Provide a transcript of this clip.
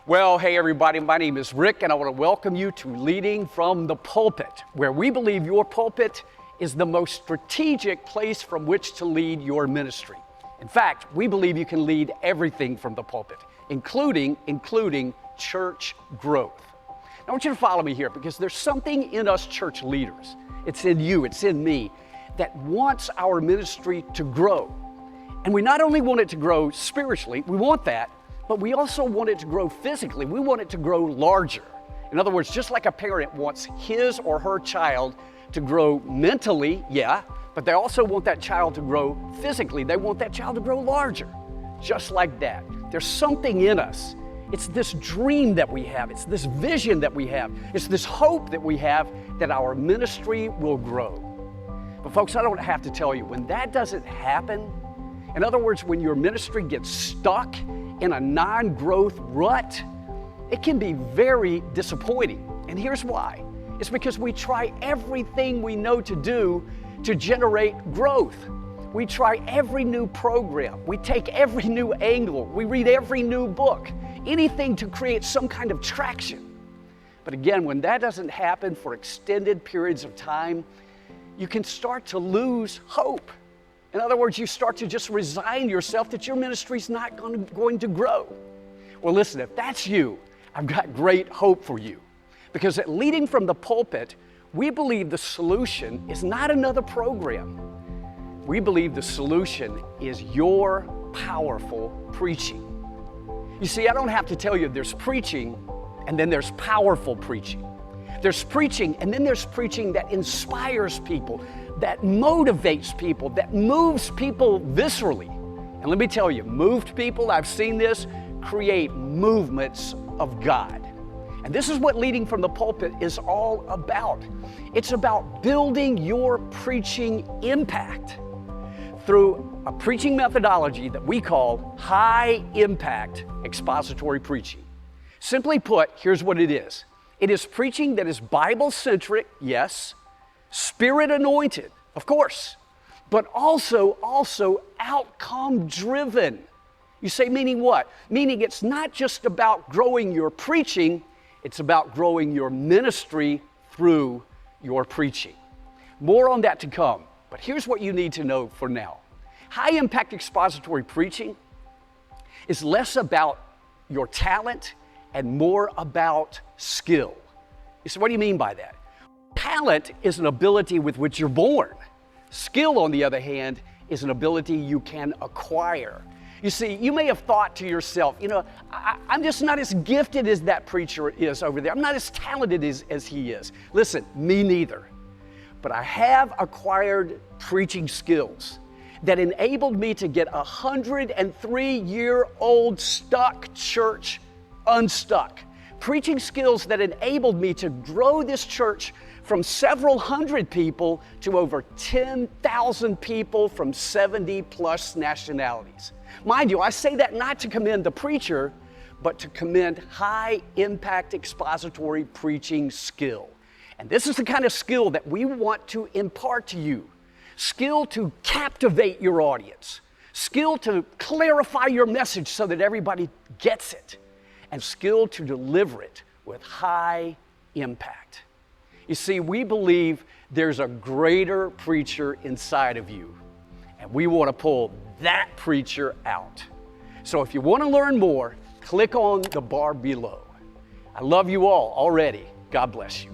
Well, hey everybody, my name is Rick and I want to welcome you to Leading from the Pulpit, where we believe your pulpit is the most strategic place from which to lead your ministry. In fact, we believe you can lead everything from the pulpit, including church growth. Now, I want you to follow me here because there's something in us church leaders, it's in you, it's in me, that wants our ministry to grow. And we not only want it to grow spiritually, we want that, but we also want it to grow physically. We want it to grow larger. In other words, just like a parent wants his or her child to grow mentally, but they also want that child to grow physically. They want that child to grow larger, just like that. There's something in us. It's this dream that we have. It's this vision that we have. It's this hope that we have that our ministry will grow. But folks, I don't have to tell you, when that doesn't happen, in other words, when your ministry gets stuck in a non-growth rut, it can be very disappointing. And here's why. It's because we try everything we know to do to generate growth. We try every new program. We take every new angle. We read every new book, anything to create some kind of traction. But again, when that doesn't happen for extended periods of time, you can start to lose hope. In other words, you start to just resign yourself that your ministry's not going to grow. Well, listen, if that's you, I've got great hope for you. Because at Leading from the Pulpit, we believe the solution is not another program. We believe the solution is your powerful preaching. You see, I don't have to tell you there's preaching and then there's powerful preaching. There's preaching and then there's preaching that inspires people, that motivates people, that moves people viscerally. And let me tell you, moved people, I've seen this, create movements of God. And this is what Leading from the Pulpit is all about. It's about building your preaching impact through a preaching methodology that we call high impact expository preaching. Simply put, here's what it is. It is preaching that is Bible-centric, yes, Spirit-anointed, of course, but also outcome-driven. You say, meaning what? Meaning it's not just about growing your preaching, it's about growing your ministry through your preaching. More on that to come, but here's what you need to know for now. High-impact expository preaching is less about your talent and more about skill. You say, what do you mean by that? Talent is an ability with which you're born. Skill, on the other hand, is an ability you can acquire. You see, you may have thought to yourself, I'm just not as gifted as that preacher is over there. I'm not as talented as he is. Listen, me neither. But I have acquired preaching skills that enabled me to get a 103-year-old stuck church unstuck. Preaching skills that enabled me to grow this church from several hundred people to over 10,000 people from 70+ nationalities. Mind you, I say that not to commend the preacher, but to commend high-impact expository preaching skill. And this is the kind of skill that we want to impart to you. Skill to captivate your audience. Skill to clarify your message so that everybody gets it. And skill to deliver it with high impact. You see, we believe there's a greater preacher inside of you, and we want to pull that preacher out. So if you want to learn more, click on the bar below. I love you all already. God bless you.